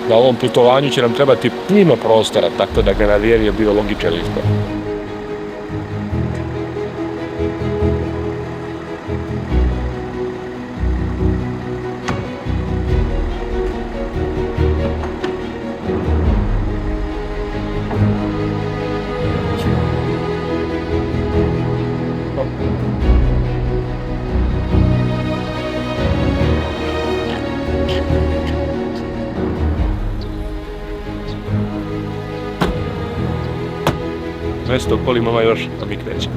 Na ovom putovanju će nam trebati puno prostora, tako da Grenadier je bio logičan izbor. Mjesto kolim ima još, a mi krećemo.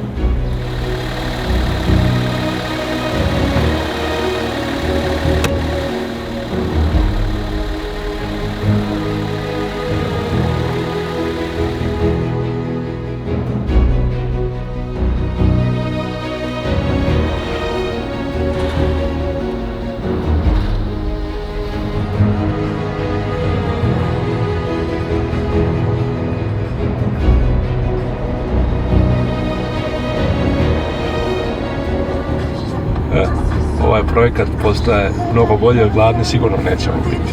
Ovaj projekat postaje mnogo bolje, od gladni sigurno nećemo biti.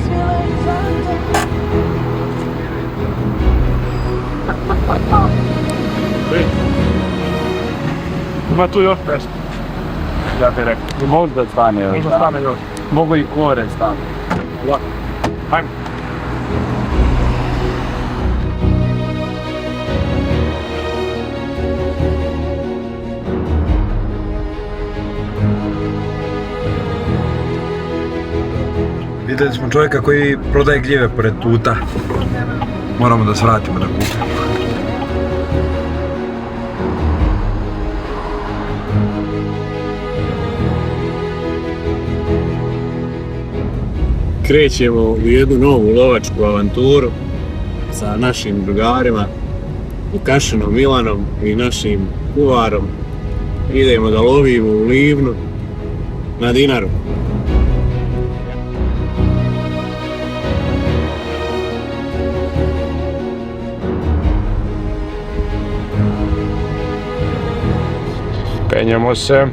Ima tu još nešto. Ja bih rekao. Možda stane još. Možda stane još. Mogu i kore stane. Lako. Hajmo. Vidjeli smo čovjeka koji prodaje gljive pored puta. Moramo da se vratimo da kupimo. Krećemo u jednu novu lovačku avanturu sa našim drugarima, Vukašinom Milanom i našim kuvarom. Idemo da lovimo u Livnu na Dinaru. Penjamo se,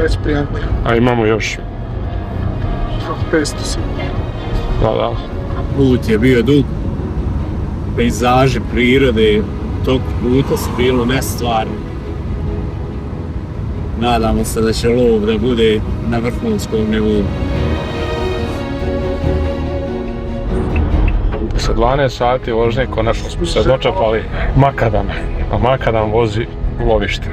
Već prijatno. a imamo još. 500 si. Da. Put je bio dug, pejzaži prirode tog puta su bilo nestvarni. Nadamo se da će lov da bude na vrhunskom nivou. Sa 12 sati vožnje konačno smo se dočepali Makadama, a Makadam vozi u lovište.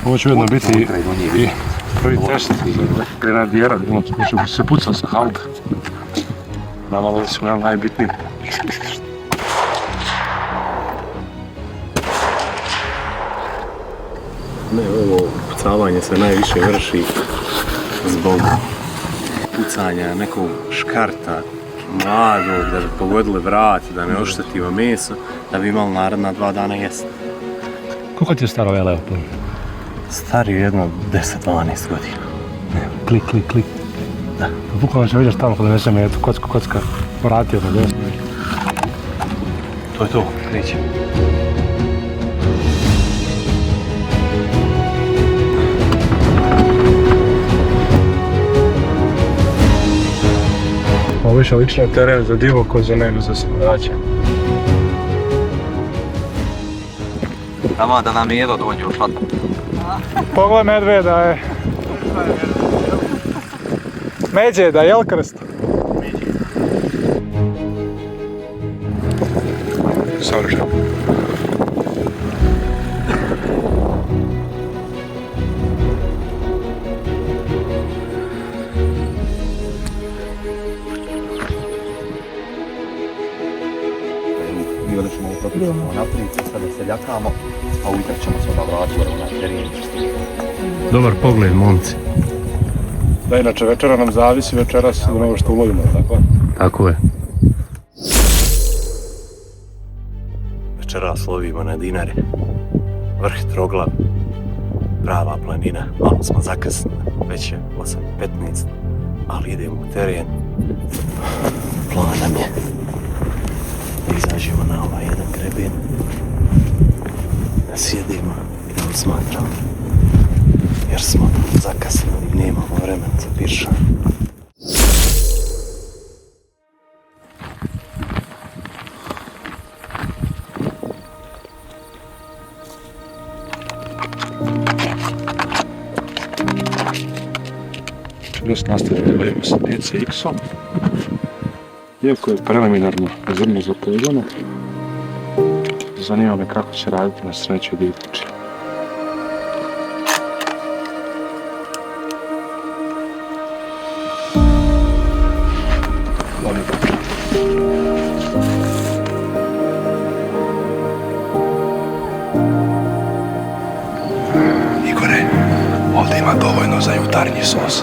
Ovo će ujedno biti i prvi test Grenadijera, ćemo se pucati sa halka. Namalo su nam najbitniji. Ne, ovo pucavanje se najviše vrši zbog pucanja nekog škarta mladog da bi pogodili vrat, da ne oštetimo meso, da bi imali naredna 2 dana jesti. Koliko ti je staro ovaj Leopold? Stari je jedno 10-12 godina. Klik. Da. Bukvalno će vidiš tamo kada ne sam je kocka vratio na desno. To je to, krećemo. Ovo više lično teren za divokoze nego za simulacije. Tamo da nam jedo dođe u šatnu. Pogled medveda je. Međeda, jel krst? Savršeno. Mi odešemo u propišemo naprijed, sada seljakamo, a ujutro ćemo se onda vratiti na teren. Dobar pogled, momci. Da, inače večera nam zavisi večeras od onoga što ulovimo, tako? Tako je. Večeras lovimo na Dinari. Vrh Troglav. Prava planina. Malo smo zakasnili. Već je 8:15. Ali idemo u teren. plan nam je da izađemo na ovaj jedan greben, da sjedimo i da osmatramo, jer smo zakasnili i nemamo vremena za piršanje. Već nastavljamo sa DCX-om. Iako je preliminarno zrno zapovedano, zanima me kako će raditi na sreću divljači. Igore, ovdje ima dovoljno za jutarnji sos.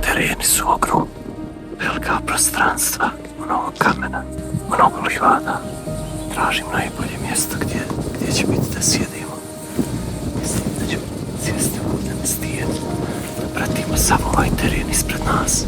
Tereni su ogromni, velika prostranstva, mnogo kamena, mnogo livada. Tražim najbolje mjesto gdje će biti da sjedimo. Mislim da ćemo sjesti ovdje na stijenu, da pratimo sav ovaj teren ispred nas.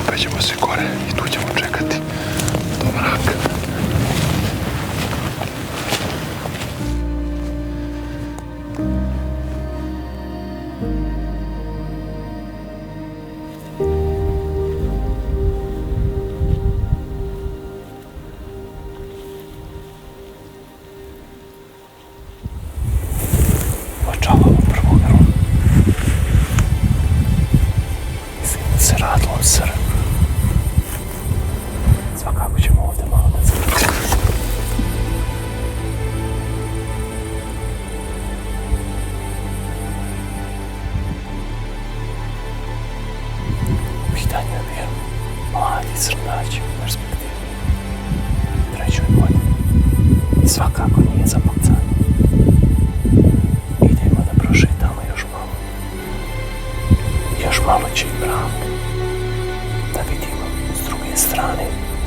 Opet ćemo se gore i tu ćemo čekati do mraka. Očavamo prvu grlu. Mislim da se radilo o Srbu. Svakako ćemo ovdje malo da završimo. Pitanje je bio mladi srnaći u perspektivi. Trećoj godini. I svakako nije za pokcanje. Idemo da prošetamo još malo. Još malo će i mrak. Da vidimo s druge strane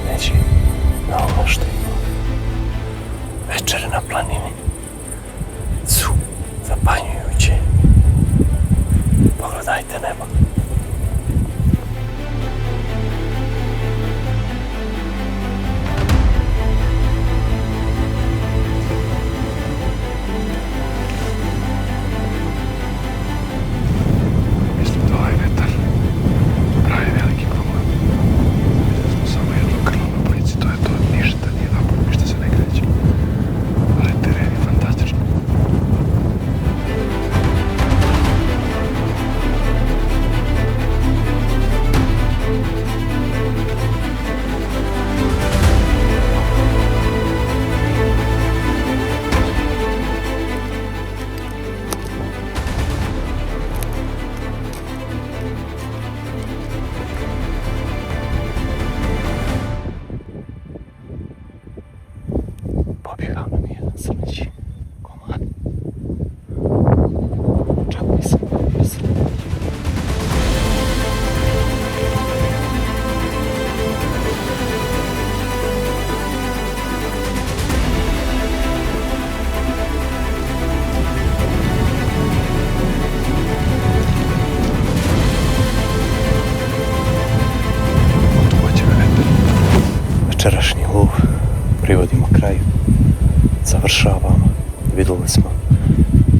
neće na ovo što ima. Večere na planini su zapanjujuće. Pogledajte nebo. Mislim da ovaj vetar pravi veliki problem. Vidjeli smo samo jedno krilo na polici, to je to, ništa nije napad, ništa se ne kreće. Ali teren je fantastičan. večerašnji lov privodimo kraju, završavamo. Vidjeli smo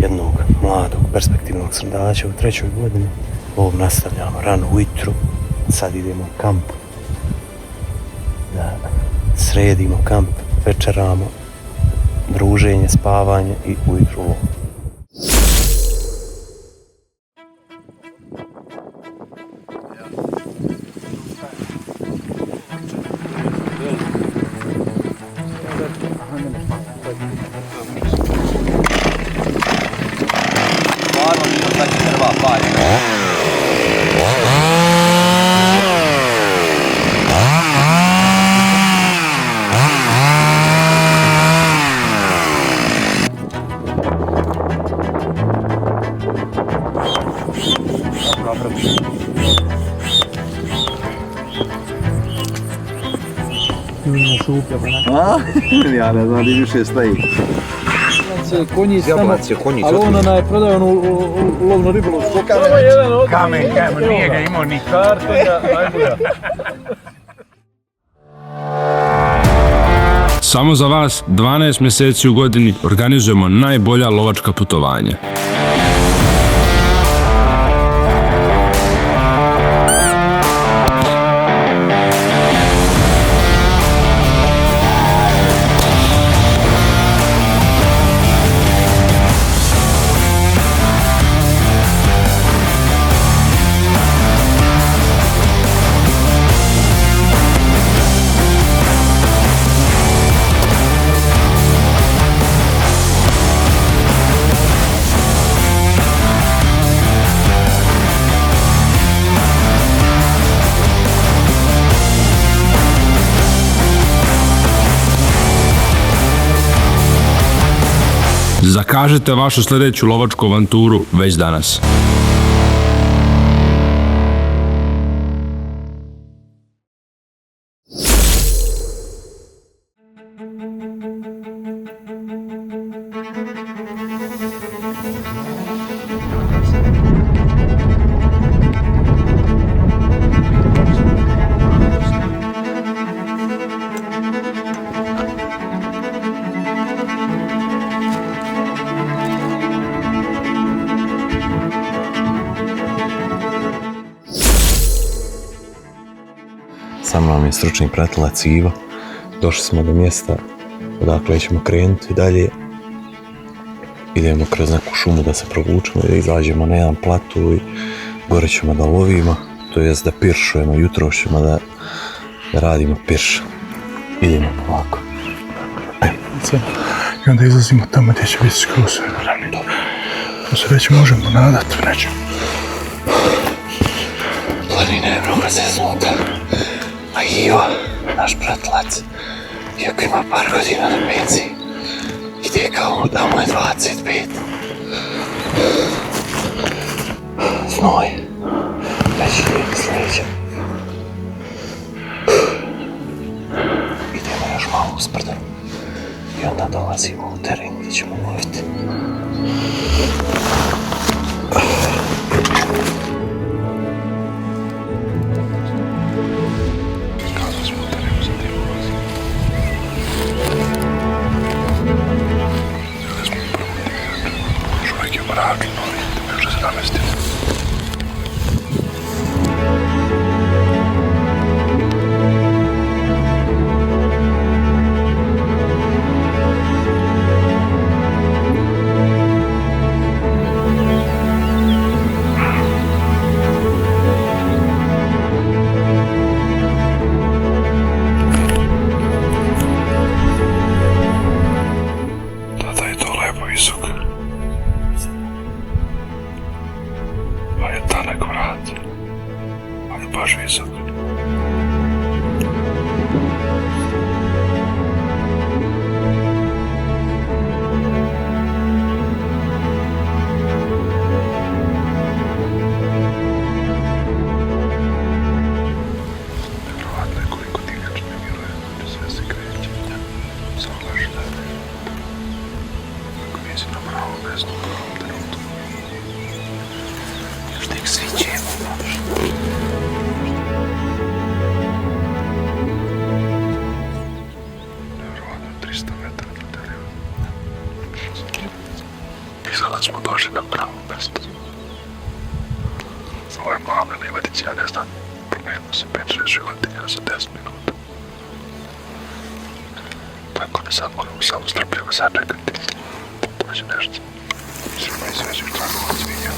jednog mladog, perspektivnog srdača u 3. godini. Lov nastavljamo rano ujutru, sad idemo u kamp da sredimo kamp, večeramo, druženje, spavanje i ujutru lov. Ja ne znam di više stoji. Konji samo, ali on je prodao onu lovnu ribolovsku. Kamen, nije ga imao ni kartonja, najbolja. Samo za vas 12 mjeseci u godini organizujemo najbolja lovačka putovanja. Zakažite vašu sljedeću lovačku avanturu već danas. Sa mnom je stručni pratilac Ivo. Došli smo do mjesta odakle ćemo krenuti dalje. Idemo kroz neku šumu da se provučemo i da izađemo na jedan platu i gore ćemo da lovimo, to jest da piršujemo, jutro ćemo da radimo pirš. Idemo ovako. I onda izlazimo tamo gdje će biti skroz ravnino. To se već možemo nadati u nečem. Planina je mnogo zeznuta, a Ivo, naš pratilac, iako ima par godina na penziji, ide kao da mu je 25. Znoj, već je sljedeća. Idemo još malo usprdo i onda dolazimo u teren gdje ćemo loviti. Još tek sviđemo. ništa. Promijenilo se 5-6 životinja za 10 minuta. Tako da sad moramo samo strpljivo sačekati. Dođe nešto. Svima izveđu tako od svinja.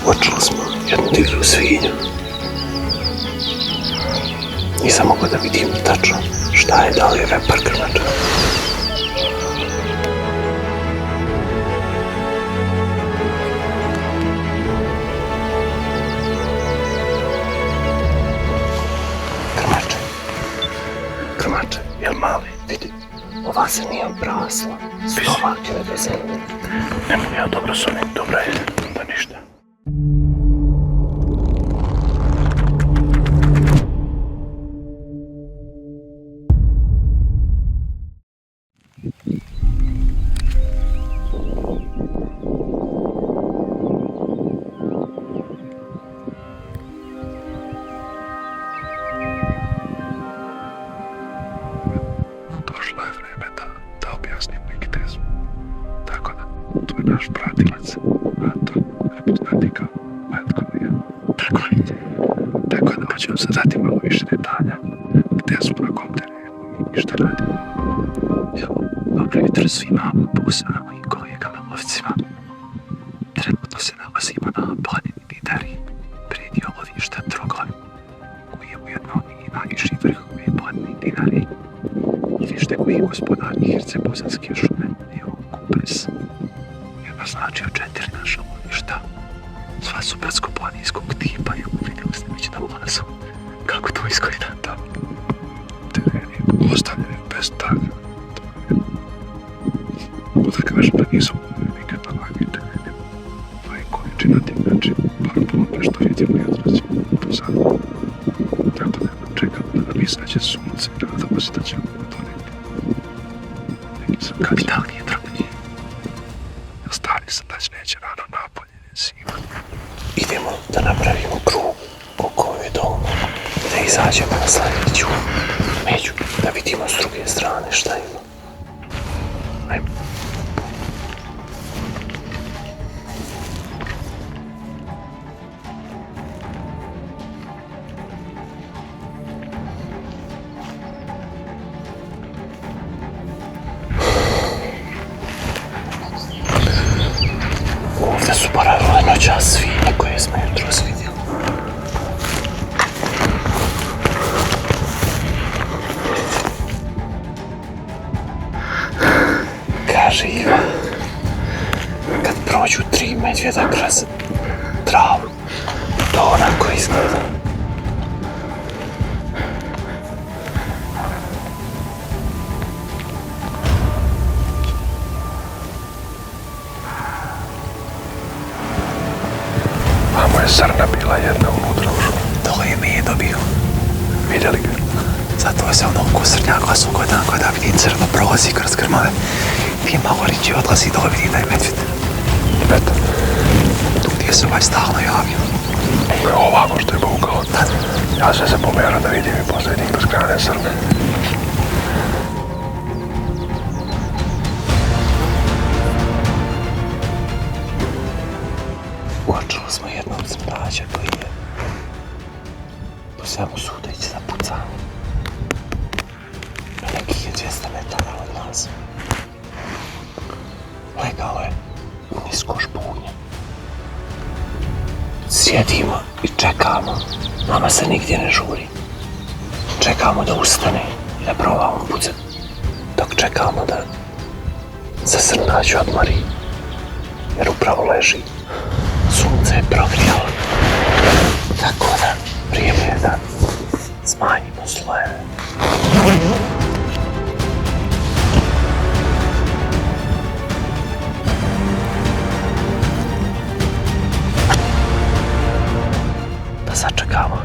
Počeli smo jednu divlju svinju. Nisam mogao da vidim tačno šta je, da li je vepar krmača. Krmače, jel mali? Vidi, ova se nije obrasla. Stomak je do zemlje. Ne mogu ja dobro s ovim, dobro je, da ništa. Došlo je vreme da objasnim Nikitezu. Tako da, to je naš pratilac, Anto, prepoznati kao Metkovija. Tako da hoću vam sad dati malo više detalja. Gde smo, na kom terenu i šta radimo. Evo, dobro jutro svima, posebno mojim kolegama lovcima. Trenutno se nalazimo na planini Didari, predio lovišta Troglav, koji je ujedno i najviši vrh ove planine Dinari. Lovište koji je gospodar Herceg-Bosanske šume, evo Kupres, je naznačio 4 naša lovišta. Sva su brdsko-planinskog tipa, evo vidjeli ste već na ulazu kako to izgleda tamo. Tereni ostavljeni bez taga. Da kažem da nisam nikad na ovakvim terenima. Pa i količina divljači, bar po nešto vidimo jutros po sadu. Tako da čekam da nam izađe sunce i nadamo se da ćemo doneti. Neki sam Kapitalni je drobnije. stari sam da neće rano napolje zima. Idemo da napravimo krug oko ove dolme, da izađemo na sljedeću među, da vidimo s druge strane šta ima. Ajmo. Ovdje su boravile noćas svinje koje smo jutros vidjeli. Kaže Iva, kad prođu 3 medvjeda kroz travu, to onako izgleda. Vamo je srna bila jedna unutra u šumu. Dole je me dobio. Vidjeli ga? Zato se onoliko srnjaka sugodan kada vidim crno prolazi kroz grmove. Ti malo riđe odlazi dole vidim da je medvjed. Eto. Tu gdje se ovaj stalno javio. Ovako što je bukao. Ja sam se pomerao da vidim i posljednjih kroz krane srne. Uočili smo jednog smrađa koji je po svemu sudeći zapucan. Na nekih je 200 metara od nas. Legao je u nisko špunje. Sjedimo i čekamo. Nama se nigdje ne žuri. Čekamo da ustane i da probamo pucat. Dok čekamo da se srnađ odmori. Jer upravo leži. Sunce je progrijalo. Tako da vrijeme je da smanjimo slojeve. čekamo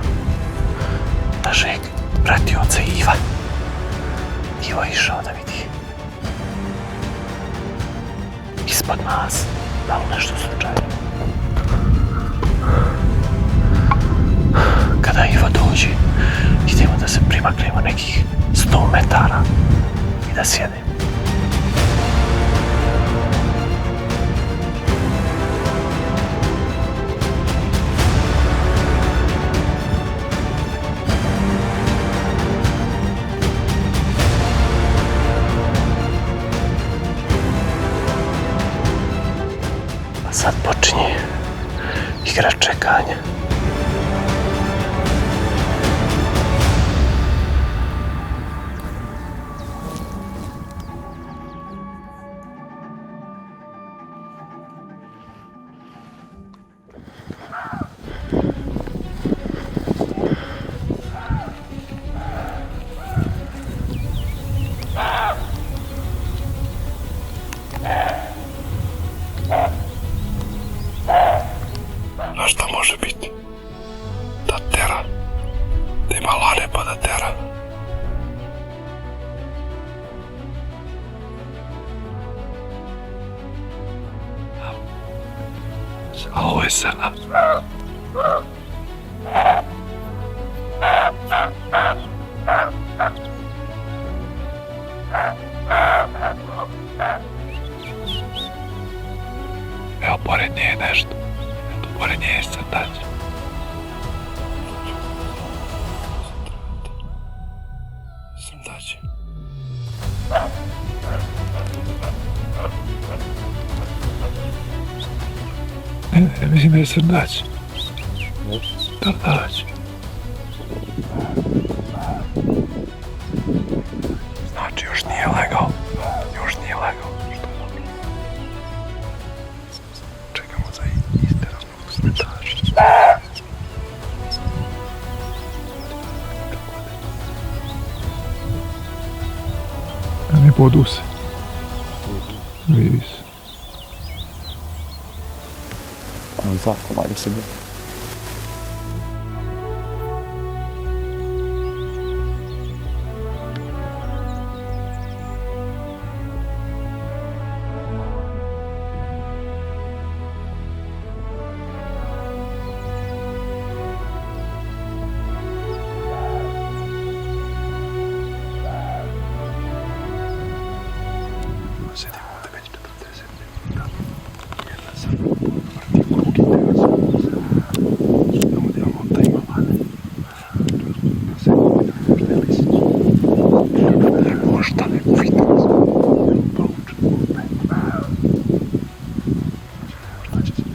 našeg pratioca Iva. Ivo je išao da vidi ispod nas, da li nešto slučajno. Kada Ivo dođe, idemo da se primaknemo nekih 100 metara i da sjedemo. Sad počinje igra čekanja. A šta može biti? Da tera. Da ima lane pa da tera. A ovo je sada. Evo, pored nje je nešto. Pored nje je crtač. Crtač. Ne, mislim da je crtač. Crtač. Znači, još nije legao. Još nije legao. Što je dobro. Čekamo za isteranog crtača. A ne podu se. Vidi se. On zakovalja se gleda. Sedimo ovdje već 40 minuta. Jedna sam vrti u krug i tega sam. Tamo gdje imamo da ima lane. Sedimo da možda je lisić. Ne možda, nego vidim. Proučen. Šta će se biti?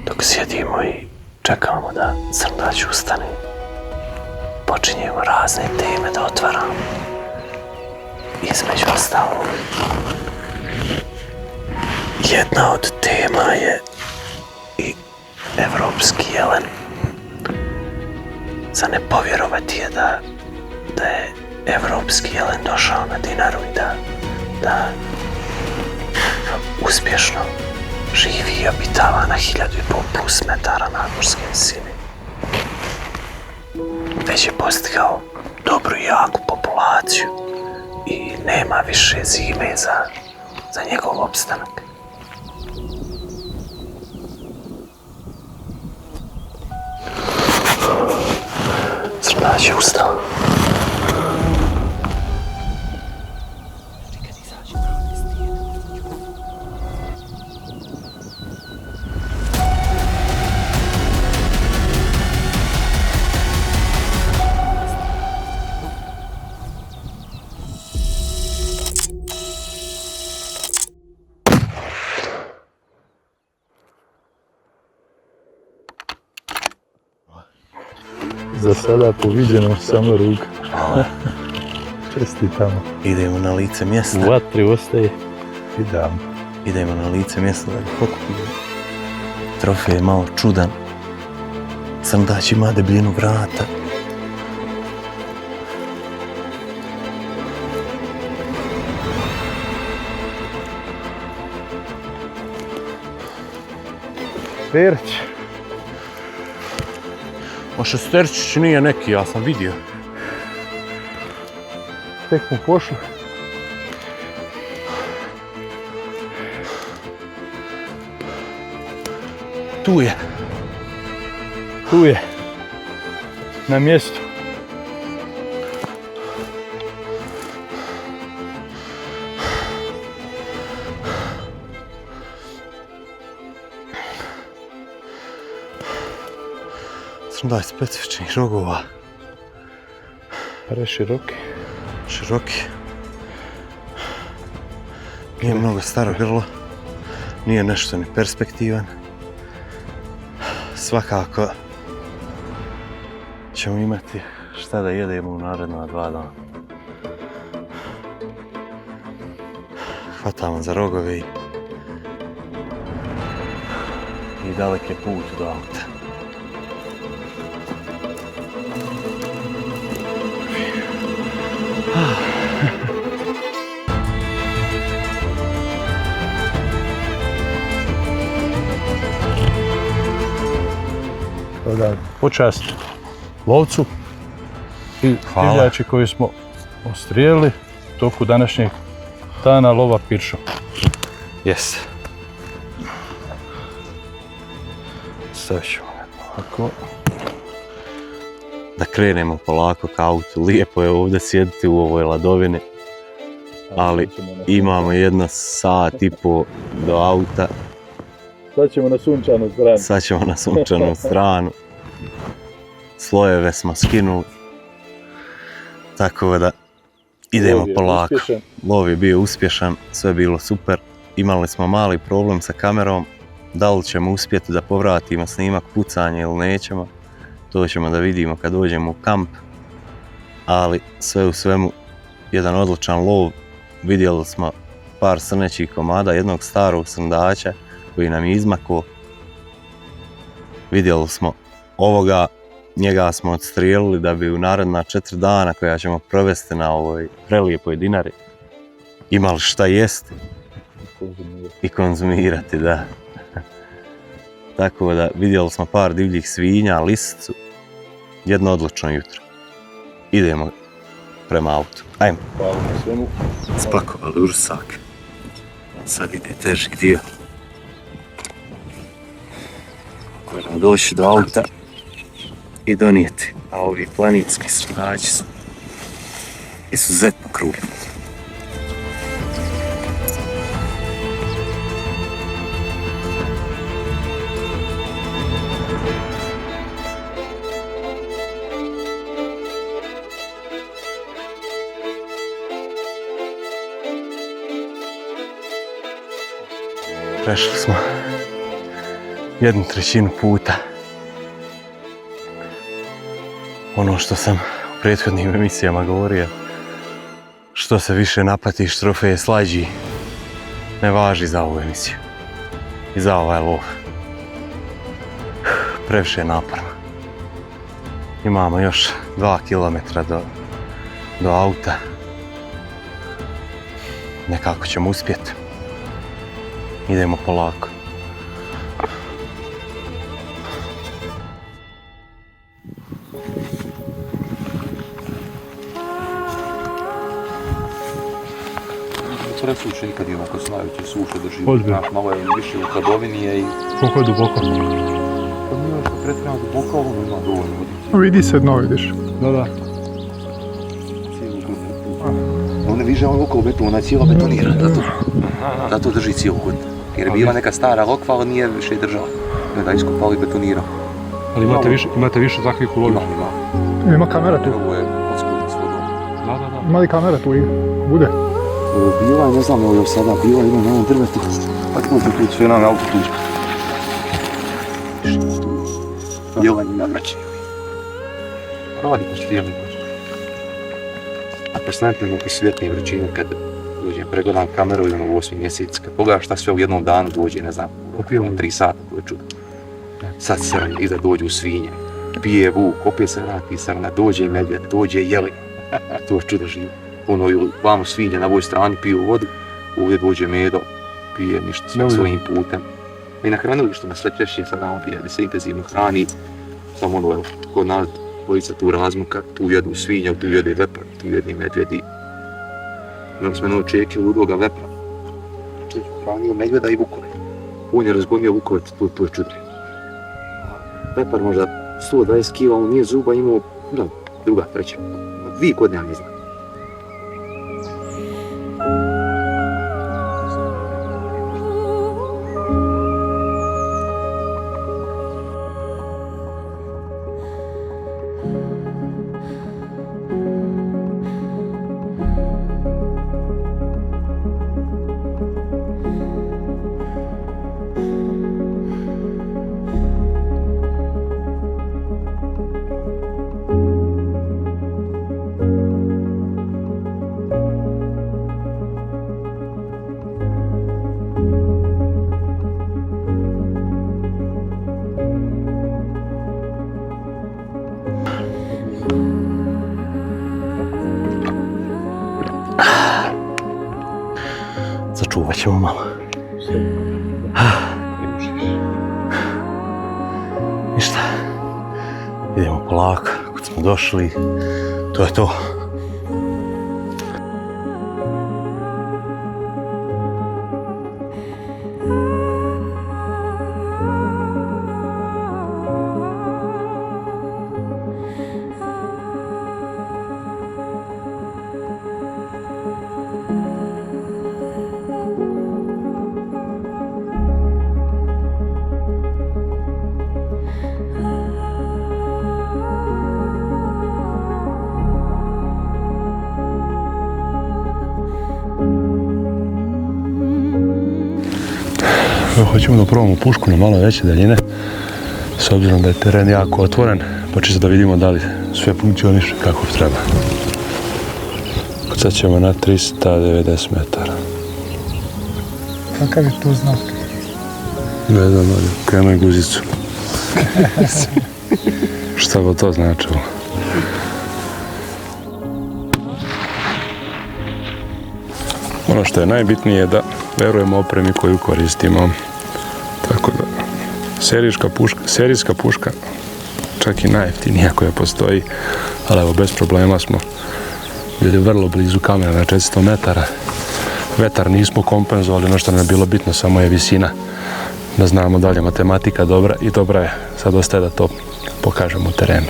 Dok sjedimo i čekamo da crtač ustane, počinjemo razne teme da otvaramo. Između ostalog, jedna od tema je i evropski jelen. Za ne povjerovati je da je evropski jelen došao na Dinaru i da uspješno živi i obitava na 1500 plus metara nadmorske visine. Već je postigao dobru i jaku populaciju i nema više zime za njegov opstanak. Crtač je ustao. Za sada poviđeno samo ruka. Čestitamo. Idemo na lice mjesta. U vatri ostaje idealno. Idemo na lice mjesta da ga pokupimo. Trofej je malo čudan. Crndać ima debljinu vrata. Perć. O šesterčić nije neki, ja sam vidio. Tek mu pošlo. Tu je. Tu je. Na mjestu. Crndać specifičnih rogova. Preširoki. Široki. Nije mnogo staro grlo. Nije nešto ni perspektivan. Svakako ćemo imati šta da jedemo u naredna 2 dana. Hvatamo za rogove i dalek je put do auta. Da, počast lovcu i divljači koji smo ostrijelili u toku današnjeg dana lova piršom. Yes. Stavit ćemo ovako. Da krenemo polako ka autu. Lijepo je ovdje sjediti u ovoj ladovini, ali imamo 1 sat i po do auta. Sad ćemo na sunčanu stranu. Sad ćemo na sunčanu stranu. Slojeve smo skinuli. Tako da idemo polako. Lov je bio uspješan, sve je bilo super. Imali smo mali problem sa kamerom. Da li ćemo uspjeti da povratimo snimak pucanja ili nećemo. To ćemo da vidimo kad dođemo u kamp. Ali sve u svemu jedan odličan lov. Vidjeli smo par srnećih komada, jednog starog srndača koji nam je izmakao. Vidjeli smo ovoga, njega smo odstrijelili da bi u naredna 4 dana koja ćemo provesti na ovoj prelijepoj Dinari imali šta jesti i konzumirati, da. Tako da vidjeli smo par divljih svinja, lisicu, jedno odlično jutro. Idemo prema autu. Ajmo. Hvala na svemu. Spakovali u rusak. Sad ide teži dio. Moramo doći do auta i donijeti. A ovi planinski srndači su izuzetno krupni. Prešli smo 1/3 puta. Ono što sam u prethodnim emisijama govorio, što se više napatiš, trofej je slađi, ne važi za ovu emisiju i za ovaj lov. Previše je naporno. Imamo još 2 km do auta. Nekako ćemo uspjeti. Idemo polako. To ne suše nikad imamo ko znaju, će suše drži. Ozbiljno. Malo je više u hladovini i... Koliko je duboko? Pa nije što pretredno duboko, ovo ima dovoljno vodići. Vidi se dno, vidiš. Da. Cijelu godinu. On ne viže oko u betonu, ona je cijela betonirana, zato drži cijelu godinu. Jer je bila neka stara lokva, ali nije više držala. Ne da iskopali i betonirao. Ali imate više takvih u lovi? Ima kamera tu. Ovo je oskudno s vodom. Da. Ima li kamera tu? Bude? Bila je, ne znam, ovo je sada bila, ima na ovom drvetu. Pa tu sve na auto tu. Jelani navraćaju. Radi ko što a posnatimo oko svjetne vrućine kad dođem, pregledam kameru i ono u 8. mjesec, kad pogledaš šta sve u jednom danu dođe, ne znam, opijemo 3 sata, to je čudo. Sad sranje, iza dođu svinje, pije vuk, opet se vrati srna, dođe medvjed, dođe jelin, to je čudo živo. Ono, vamo svinje na ovoj strani piju vodu, ovdje dođe medo, pije ništa svojim putem. I na hranilištu na sve češće sad nam pije, da se intenzivno hrani, samo ono, evo, kod nas dvojica tu razmuka, tu jedu svinja, tu jede vepar, tu jede medvjedi. Imali smo jednog čeke ludoga vepra. Čovjek hranio medvjeda i vukove. On je razgonio vukove, to je čudno. Vepar možda 120 kila, on nije zuba imao, da, druga, treća. 2 godine, ja ne znam. Začuvat ćemo malo. Ništa. Idemo polako. Kad smo došli, to je to. Hoćemo da probamo pušku na malo veće daljine, s obzirom da je teren jako otvoren, pa čisto da vidimo da li sve funkcioniše kako treba. Sad ćemo na 390 metara. Kakav je to znak? Ne znam, ali krenuj guzicu. Šta bi to značilo? Ono što je najbitnije je da verujemo opremi koju koristimo. Tako da, serijska puška, čak i najjeftinija koja postoji, ali evo bez problema smo bili vrlo blizu kamera na 400 metara. Vetar nismo kompenzovali, ono što nam je bilo bitno samo je visina, da znamo da li je matematika dobra i dobra je. Sad ostaje da to pokažemo u terenu.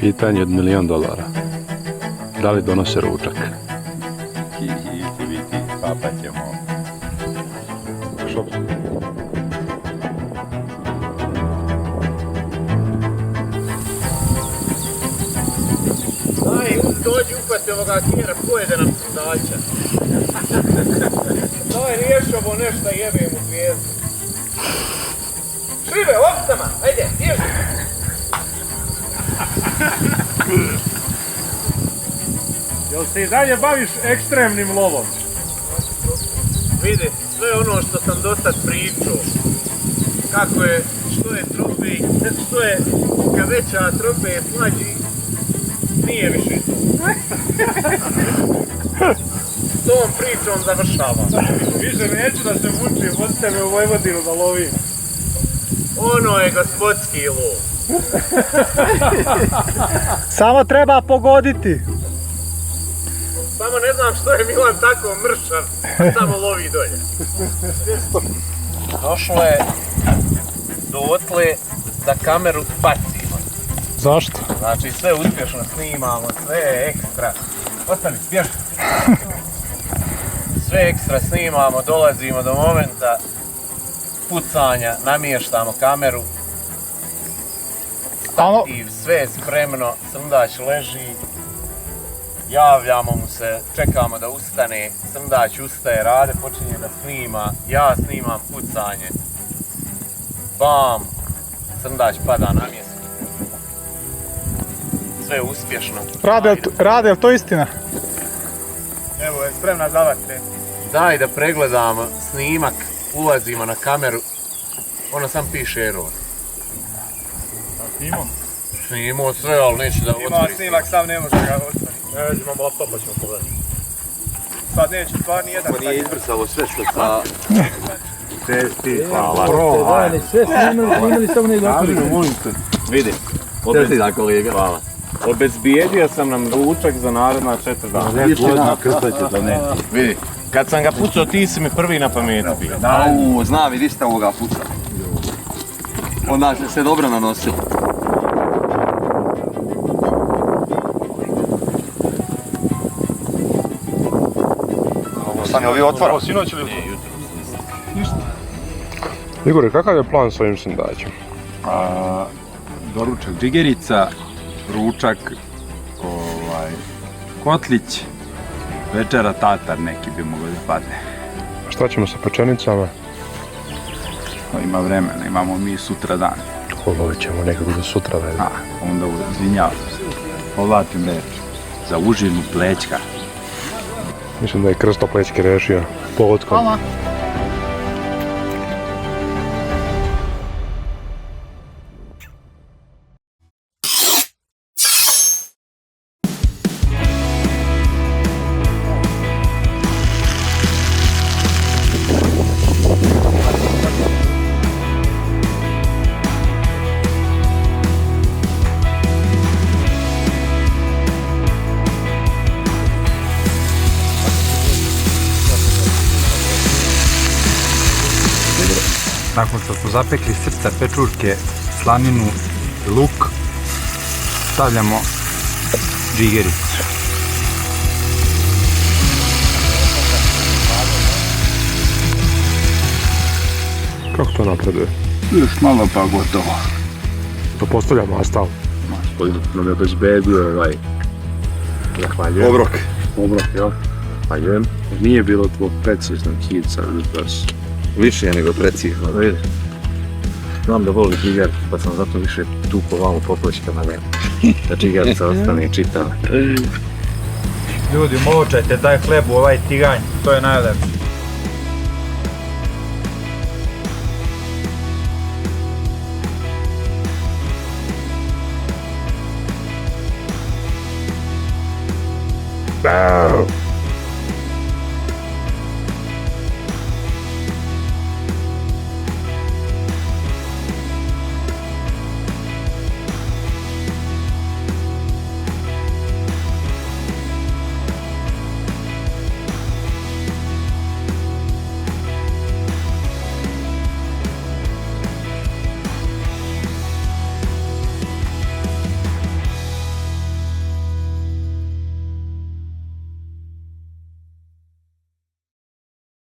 Pitanje od $1 milion. Da li donose ručak? Papa ćemo. Što bi? Daj, dođi upati ovoga kjera, pojede nam sundača. Daj, riješamo nešto, jebem u zvijezdu. Šrive, opstama, ajde, bježi. Jel se i dalje baviš ekstremnim lovom? Vidi, sve ono što sam dosad pričao, kako je, što je trofej, što je kad veća trofej je slađi, nije više to. S tom pričom završavam. Više neću da se mučim, od tebe u Vojvodinu da lovim. Ono je gospodski lov. Samo treba pogoditi. Samo ne znam što je Milan tako mršav, a samo lovi dolje. Došlo je dotle da kameru bacimo. Zašto? Znači sve uspješno snimamo, sve je ekstra. Ostani, bježi. sve ekstra snimamo, dolazimo do momenta pucanja, namještamo kameru, stativ, sve je spremno, Srndać leži, javljamo mu se, čekamo da ustane, Srndać ustaje, Rade počinje da snima, ja snimam pucanje, bam, Srndać pada na mjesto. Sve je uspješno. Rade, je li to istina? Evo je spremna za vatre. Daj da pregledamo snimak, ulazimo na kameru, ono sam piše error. Snimamo? Snimamo sve, ali neće da otvori. Ima snimak, sam ne može ga otvori. Imamo laptop pa ćemo pogledati. Sad neće, stvar nijedan. Nije izbrzalo sve što sa... Sve snimili, samo ne ga otvori. Vidi. Česti da kolega. Hvala. Obezbijedio sam nam ručak za naredna 4 dana. Vidi, kad sam ga pucao, ti si mi prvi na pameti bio. Zna, vidi ste ovoga puca. Onda se dobro nanosilo. Ovo stane, ovi otvara. Ovo sinoć ili? Ništa. Igore, kakav je plan s ovim Srndaćem? Doručak džigerica, ručak, kotlić, večera tatar neki bi mogli da padne. Šta ćemo sa pečenicama? Ima vremena, imamo mi sutra dan. Lovit ćemo nekako do sutra već. Onda izvinjavam se, povlačim reč. Za užinu plećka. Mislim da je Krsto plećke rešio povodkom. Hvala. Nakon što smo zapekli srca, pečurke, slaninu, luk, stavljamo džigericu. Kako to napreduje? Još malo pa gotovo. To postavljamo astal. Koji nam je obezbedio zahvaljujem. Obrok, jel? Zahvaljujem. Nije bilo tvoj precizno hica jutros. Više je nego precizno. Vidi. Znam da voli džigar, pa sam zato više tupo vamo po plećkama da džigarica ostane čitava. Ljudi, močajte, daj hleb u ovaj tiganj, to je najlepše. Wow.